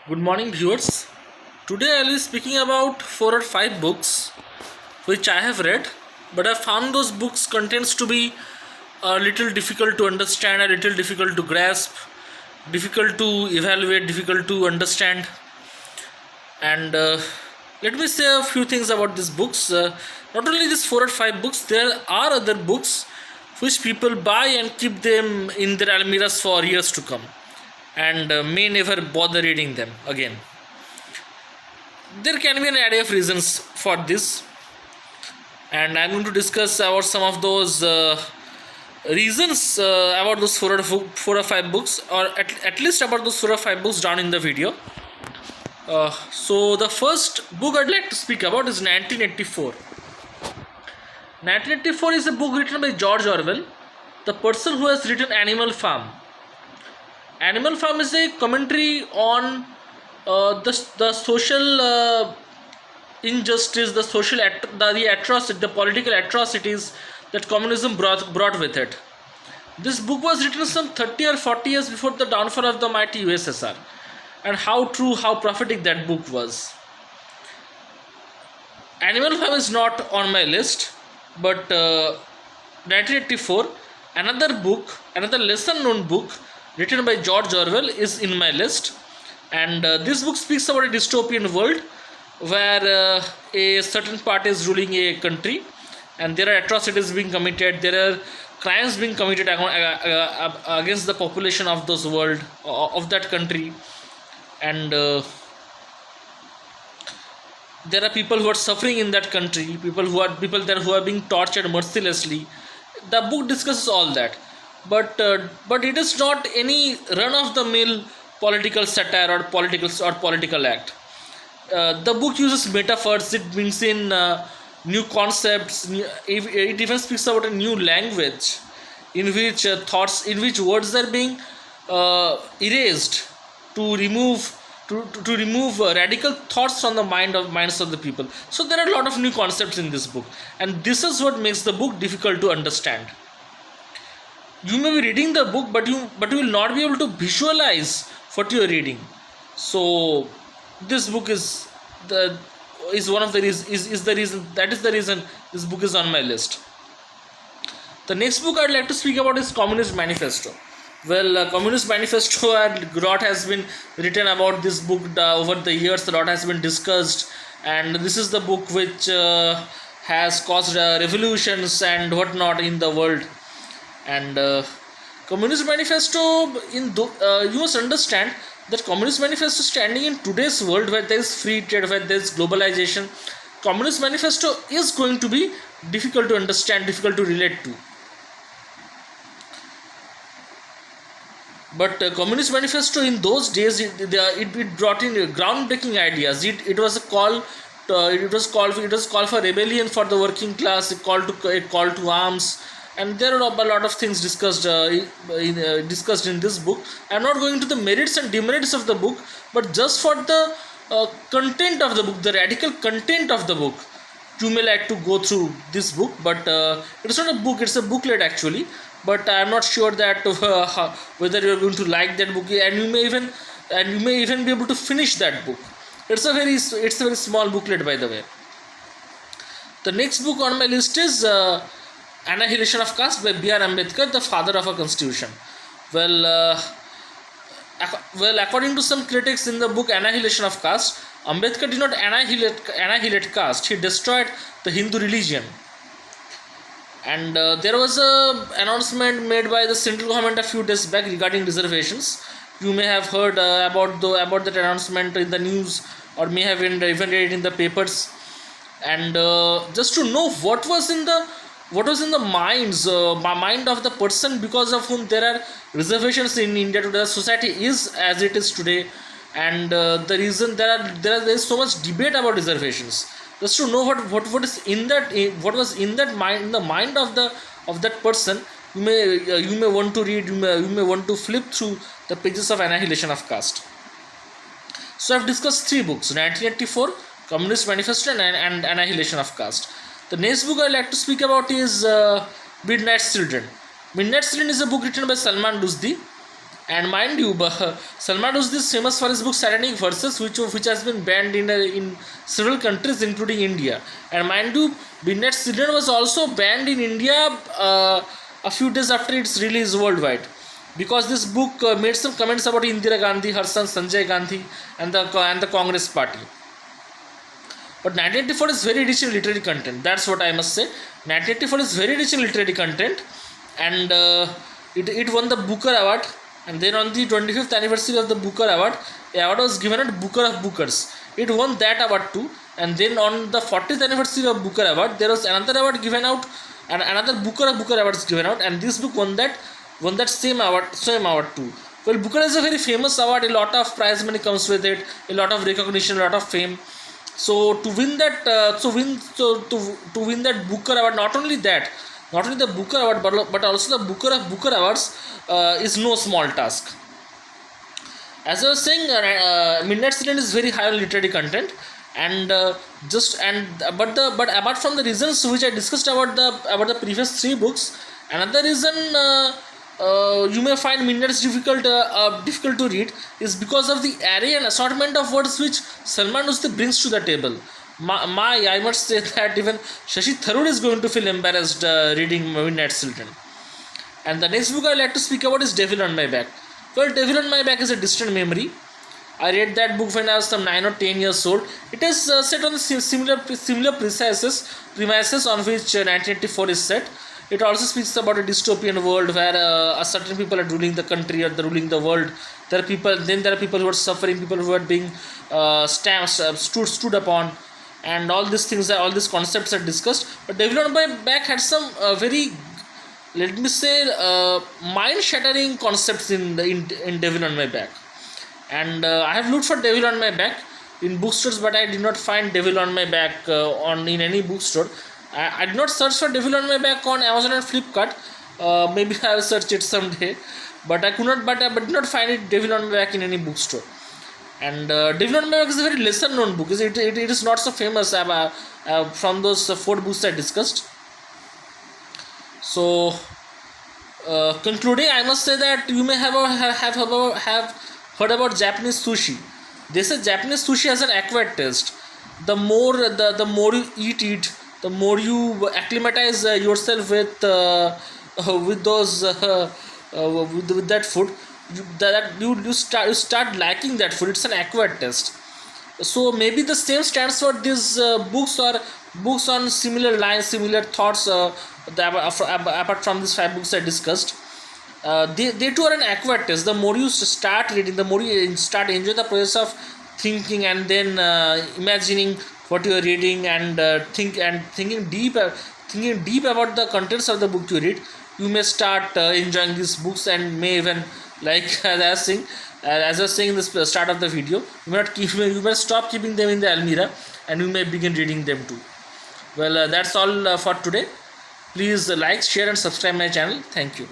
Good morning, viewers. Today I'll be speaking about 4 or 5 books which I have read, but I found those books contents to be a little difficult to understand, a little difficult to grasp, difficult to evaluate, difficult to understand. And let me say a few things about these books. Not only these 4 or 5 books, there are other books which people buy and keep them in their almirahs for years to come and may never bother reading them again. There can be an array of reasons for this, and I'm going to discuss about some of those reasons about those 4 or 5 books, or at least about those 4 or 5 books down in the video. So the first book I'd like to speak about is 1984. 1984 is a book written by George Orwell, the person who has written Animal Farm. Animal Farm is a commentary on the social injustice, the social the atrocity, the political atrocities that communism brought with it. This book was written some 30 or 40 years before the downfall of the mighty USSR, and how true, how prophetic that book was. Animal Farm is not on my list, but 1984, another lesser known book written by George Orwell is in my list. And this book speaks about a dystopian world where a certain party is ruling a country, and there are atrocities being committed, there are crimes being committed against the population of those world of that country, and there are people who are suffering in that country, people there who are being tortured mercilessly. The book discusses all that, but it is not any run of the mill political satire or political act. The book uses metaphors. It brings in new concepts. It even speaks about a new language in which words are being erased to remove radical thoughts from the minds of the people. So there are a lot of new concepts in this book, and this is what makes the book difficult to understand. You may be reading the book, but you will not be able to visualize what you are reading. So this book is the reason this book is on my list. The next book I'd like to speak about is Communist Manifesto. Well, Communist Manifesto, a lot has been written about this book over the years. A lot has been discussed, and this is the book which has caused revolutions and whatnot in the world. And Communist Manifesto, you must understand that Communist Manifesto standing in today's world where there is free trade, where there is globalization, Communist Manifesto is going to be difficult to understand, difficult to relate to. But Communist Manifesto in those days, it brought in groundbreaking ideas. It was a call. It was called for rebellion for the working class. A call to arms, and there are a lot of things discussed in this book. I am not going into the merits and demerits of the book, but just for the content of the book, the radical content of the book, you may like to go through this book. But it is not a book; it's a booklet actually. But I am not sure that whether you are going to like that book, and you may even be able to finish that book. It's a very small booklet, by the way. The next book on my list is Annihilation of Caste by B.R. Ambedkar, the father of our constitution. Well, according to some critics in the book Annihilation of Caste, Ambedkar did not annihilate caste. He destroyed the Hindu religion. And there was a announcement made by the central government a few days back regarding reservations. You may have heard about that announcement in the news, or may have even read it in the papers. And just to know what was in the mind of the person because of whom there are reservations in India today. The society is as it is today, and the reason there is so much debate about reservations. Just to know what was in the mind of that person, you may want to read, you may want to flip through the pages of Annihilation of Caste. So I've discussed 3 books: 1984, Communist Manifesto, and Annihilation of Caste. The next book I'd like to speak about is Midnight Children. Midnight Children is a book written by Salman Rushdie, And mind you, Salman Rushdie is famous for his book Satanic Verses, which has been banned in several countries, including India. And mind you, Midnight Children was also banned in India a few days after its release worldwide, because this book made some comments about Indira Gandhi, her son Sanjay Gandhi, and the Congress Party. But 1984 is very rich in literary content. That's what I must say. 1984 is very rich in literary content, and it won the Booker Award. And then on the 25th anniversary of the Booker Award, the award was given at Booker of Bookers. It won that award too. And then on the 40th anniversary of Booker Award, there was another award given out, and another Booker of Booker Awards given out, and this book won that same award too. Well, Booker is a very famous award. A lot of prize money comes with it, a lot of recognition, a lot of fame. So to win that, to win that Booker Award, not only the Booker Award, but also the Booker of Booker Awards is no small task. As I was saying, Midnight Children is very high on literary content, and but apart from the reasons which I discussed about the previous three books, another reason you may find Midnight difficult to read is because of the array and assortment of words which Salman Rushdie brings to the table. I must say that even Shashi Tharoor is going to feel embarrassed reading Midnight Children. And the next book I like to speak about is Devil on My Back. Well, Devil on My Back is a distant memory. I read that book when I was some 9 or 10 years old. It is set on the similar premises on which 1984 is set. It also speaks about a dystopian world where certain people are ruling the country or ruling the world. There are people who are suffering, people who are being stood upon, and all these concepts are discussed. But Devil on My Back had some very, let me say, mind-shattering concepts in Devil on My Back. And I have looked for Devil on My Back in bookstores, but I did not find Devil on My Back in any bookstore. I did not search for Devil on My Back on Amazon and Flipkart. Maybe I will search it someday, but I could not. But I did not find it Devil on My Back in any bookstore. And Devil on My Back is a very lesser known book. It is not so famous from those 4 books I discussed. So, concluding, I must say that you may have heard about Japanese sushi. They say Japanese sushi has an acquired taste. The more you eat it, the more you acclimatize yourself with those with that food. You start liking that food. It's an acquired taste. So maybe the same stands for these books, or books on similar lines, similar thoughts. Apart from these 5 books I discussed, they too are an acquired taste. The more you start reading, the more you start enjoying the process of thinking, and then imagining what you are reading, and thinking deep about the contents of the book you read. You may start enjoying these books, and may even, like as I was saying in the start of the video, you may stop keeping them in the almirah, and you may begin reading them too. Well, that's all for today. Please like, share and subscribe my channel. Thank you.